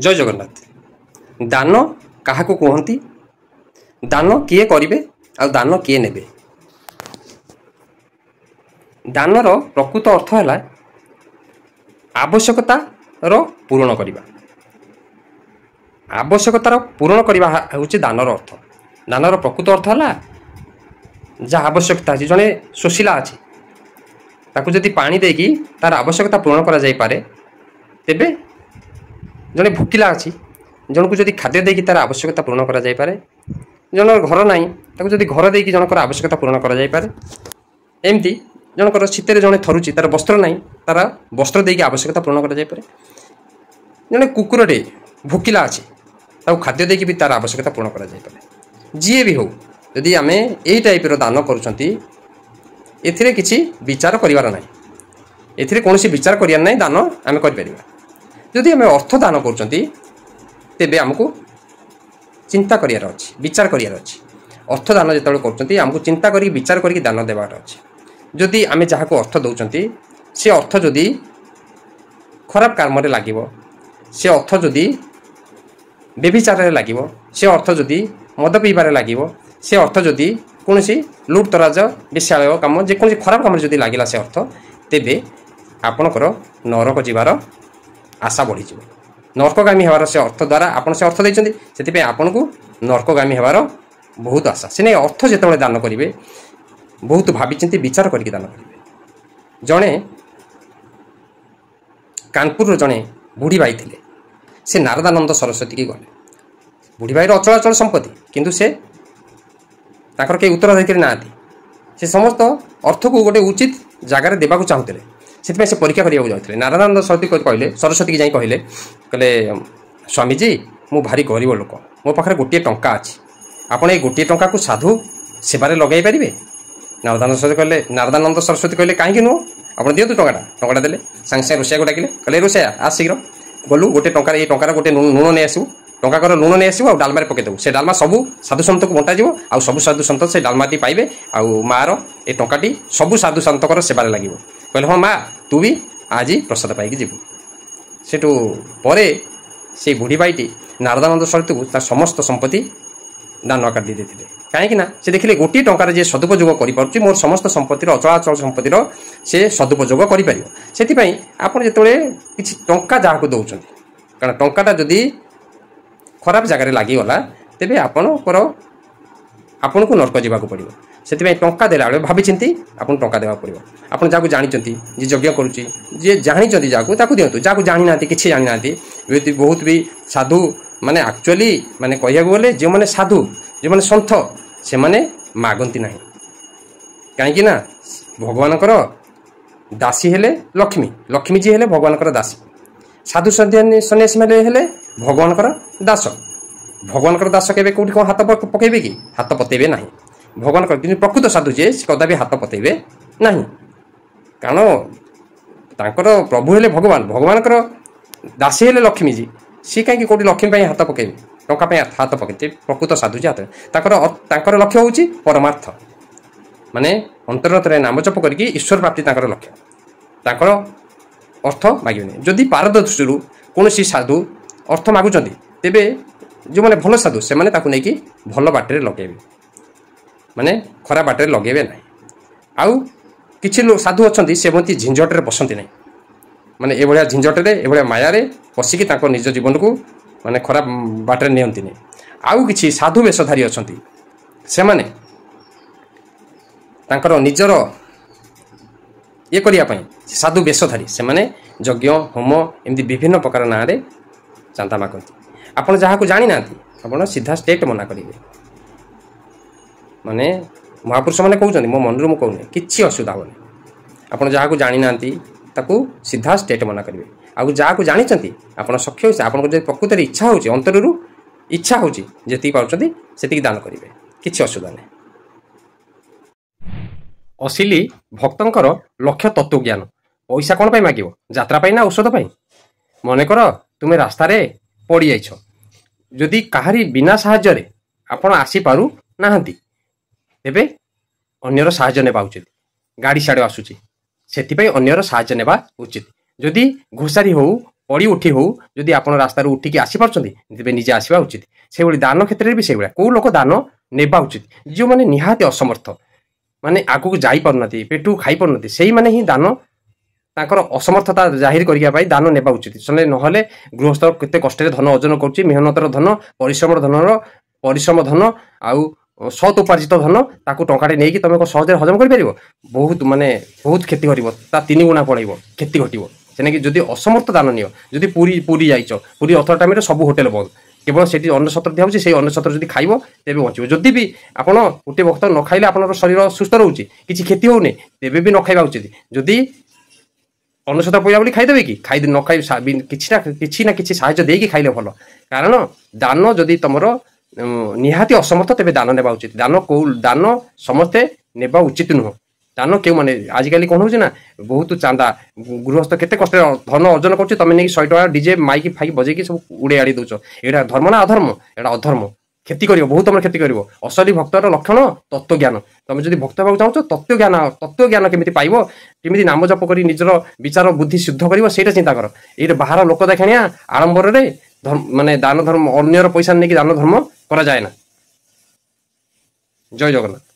जय जगन्नाथ। दान क्या कहती, दान किए करेंगे आ दान किए नेबे। दानर प्रकृत अर्थ है आवश्यकता पूरण करने। आवश्यकतार पूरण करने हूँ दानर अर्थ। दानर प्रकृत अर्थ है जहाँ आवश्यकता अच्छी, जड़े शोषिला अच्छी ताकू जदि पानी देकी तार आवश्यकता पूरण करा जाई पारे, तेबे जड़े भूकिला अच्छी जन को जदि खाद्य देकी तार आवश्यकता पूरण करा जाई पारे। जनर घर ना ताकू जदि घर देकी जनकर आवश्यकता पूरण करा जाई पारे। एमती जनकर शीत जड़े थरुची तार वस्त्र ना तार वस्त्र देकी आवश्यकता पूरण करा जाई पारे। जड़े कुकुरटे भूकिला अच्छी ताकू खाद्य देकी भी तार आवश्यकता पूर्ण करा जाई पारे। जी भी हो यदि आम यही टाइप दान करुँच एथिरे किछि विचार करिवार नाही, एथिरे कोनोसी विचार करियार नाही, दान आमे करि परिबा। जदि आमे अर्थ दान करूचंती तेबे हमकु चिंता करियार अछि, विचार करियार अछि। अर्थ दान जेतबे करूचंती हमकु चिंता करी विचार करी दान देबार अछि। जदि आमे जाहाको अर्थ दउचंती से अर्थ जदि खराब काम रे लागिवो, से अर्थ जदि बेविचार रे लागिवो, से अर्थ जदि मद पीबारे लागिवो, से अर्थ जदि कौनसी लुट तराज विषालय कम जेकोसी खराब कम जदि लगिला से अर्थ, तेबे आपणकर नरक जीवार आशा बढ़ी। नरकगामी होवार से अर्थ द्वारा आपन से अर्थ देइछन्ती, सेतिपे आपनको नरकगामी होवार बहुत आशा। से नहीं अर्थ जेतबे दान करिवे बहुत भाविचिंती विचार करके दान करिवे। जणे कानपुर जणे बुढ़ी भाई थिले, से नारदानंद सरस्वती की गले। बुढ़ी भाई अचलाचल संपत्ति किंतु से ताकर के उत्तराधिकारी नाती, से समस्त अर्थ को गोटे उचित जगार देवाक चाहूले। से से परीक्षा करने जाते नारायणानंद सरस्वती कहले, सरस्वती की जाई कहले कहले स्वामीजी मु भारी गरीब लोक, मो पाखे गोटे टंका अच्छी, आपड़ ये गोटे टंका को साधु सेवारे लगे पारे। नारदानंद सरस्वती कहले कहीं नुह, आप दिंतु टंका देले। सांगे सांगे रोषिया को डाकिले, कहले रोषिया आ शीघ्र गलु गोटे टंकार ये टंकार गोटे लुण नहीं आसू, टंकार लुण नहीं आसो, डालमारे पकईदेव। से डालमा सबू साधु सन्त को बंटा जीव, आ सबू साधु सन्त से डालमाटी पाइबे, आउ मार ए टंकाटी सबू साधु सन्तकर सेवारे लगे। कहले हाँ माँ तू भी आज प्रसाद पाइक जीव। सेठू परे से बुढ़ी भाईटी नारदानंद सरस्वती को तार समस्त संपत्ति दान आकार दे देते। कहीं से देखिले गोटे टंकार जे सदुपयोग कर मोर समस्त संपत्तिर अचलाचल संपत्तिर से सदुपयोग कर। से आपड़ जिते किसी टंका जहाँ दौरान, कारण टंकाटा जदि खराब जगार लगिगला तेबे आपणकर आपन को नरक जावाक पड़ो। से टंका देला बेले भाभी चिंती आपन टंका देवा पड़ो। आपन जहाँ जानते जी यज्ञ करुच्ची, जी जानते जहाँ दिंतु, जहाँ जानी ना कि जानी ना बहुत भी साधु माने एक्चुअली माने कह गले जो मैंने साधु जो मैंने सन्थ से माने मागंती ना, कहीं भगवानकर दासी हेले लक्ष्मी, लक्ष्मी जी हेले भगवानकर दासी, साधु सन्यासी हेले भगवानकर दास। भगवानकर दास केबे कोठी कौन हाथ पकेबे कि हाथ पतेबे नहीं। भगवानकर कि प्रकृत साधु जे कदापि हाथ पतेबे नहीं, कारण तांकर प्रभु हेले भगवान, भगवानकर दासी हेले लक्ष्मी जी, सी कहीं कोठी लक्ष्मी हाथ पकेबे, टंका हाथ पकड़ते। प्रकृत साधु जे हाथ तांकर लक्ष्य होची परमार्थ, माने अंतरतरे नाम जप करके ईश्वर प्राप्ति तांकर लक्ष्य। तांकर अर्थ मागिबे। जदि पारद दृष्टि कौन साधु अर्थ मागुचंती तेबे जो मैंने भल साधु से माने ताकू नहीं भल बाटे लगेबे, माने खराब बाटे लगेबे ना। आउ किछि लोग साधु अच्छी से मत झिंझटे पसंदी नहीं, माने ए भलिया झिंझटे ए भलिया मायारे पशिकी तांको निज जीवन को माने खराब बाटे नियंती नहीं। आउ किछि साधु वेशधारी अच्छी से माने तांकर निजर ये करने साधु वेशधारी से माने यज्ञ होम एमती विभिन्न प्रकार ना रे चांदा मागती। आपड़ जहाँ को जानी ना आप सीधा स्टेट मना करेंगे। माने महापुरुष मैंने कहते मो मन रु कहूनी कि असुविधा होनी। आप जहाँ को जानी ना सीधा स्टेट मना करेंगे। आउ जहाँ को जानी आप सख्य हो आप प्रकृत इच्छा हो अंतर इच्छा हो जी पार्टी से दान करेंगे, किसी असुविधा नहीं। असिली भक्तंकर लक्ष्य तत्व ज्ञान। पैसा कौन पाई मागिब, यात्रा पाई ना औषध पाई। मनकर तुम्हें रास्तार पड़ जाइछ, जदि काहारी बिना साहाय्य आपण आसी पारु नाहंती तेबे अन्यर साहाय्य नेबा उचित। गाड़ी साड़े आसुची सेतिपई अन्यर साहाय्य नेबा उचित। जदि घोषारी हो पड़ी उठी हो जदि आप रास्तार उठिकी आसीपार तेज निजे आसवा उचित से दान क्षेत्र में भी से कौ लोक दान नेबा उचित जो मैंने निहाती असमर्थ माने आगू जापार पेटू खाई पार से मैंने ही दान तांकर असमर्थता जाहिर करने दान नेबा उचित से नहले गृहस्थ केते कष्ट धन अर्जन कर मेहनतर धन परिश्रम धन आउ सत उपार्जित धन ताकू टंकाटे नहीं तुम सहज हजम कर बहुत माने बहुत क्षति कर 3 गुणा पड़ेब क्षति घटो से जदि असमर्थ दान नियो जदि पूरी जाइच पूरी रथ टाइम सब होटेल बंद केवल से अन्न सत्र दिखाई से अन्न सत्र जब खाइब तेज बचो जदि भी आप गोटे वक्त न खाइले आप शरीर सुस्थ रोचे किसी क्षति होनी तेज भी न खाଇବା उचित जदि अन्न सत्र पैसा बोली खाईदेवे कि खाई न खाई किसी ना किसी साहाय्य देकी खाइले भल कारण दान जदि तुमर निहाती असमर्थ तेज दान नेबा उचित दान समस्ते नेबा उचित नुह दान क्यों माने आजिकल कौन हो बहुत चांदा गृहस्थ केते कष्ट धन अर्जन कर तुम नहीं 100 टका डीजे माइक फाइक बजेकी सब उड़े आड़ी दौच यहाँ धर्म ना अधर्म यहाँ अधर्म क्षति कर बहुत तुम क्षति कर असली भक्तर लक्षण तत्व ज्ञान तुम जब भक्त होगा चाहो तत्व ज्ञान केमी पाइब केमी नाम जप कर निजर विचार बुद्धि शुद्ध कर चिंता कर ये बाहर लोक देखाणिया आडंबर माने दान धर्म अन्यर पैसा नहीं दान धर्म करा जाए ना। जय जगन्नाथ।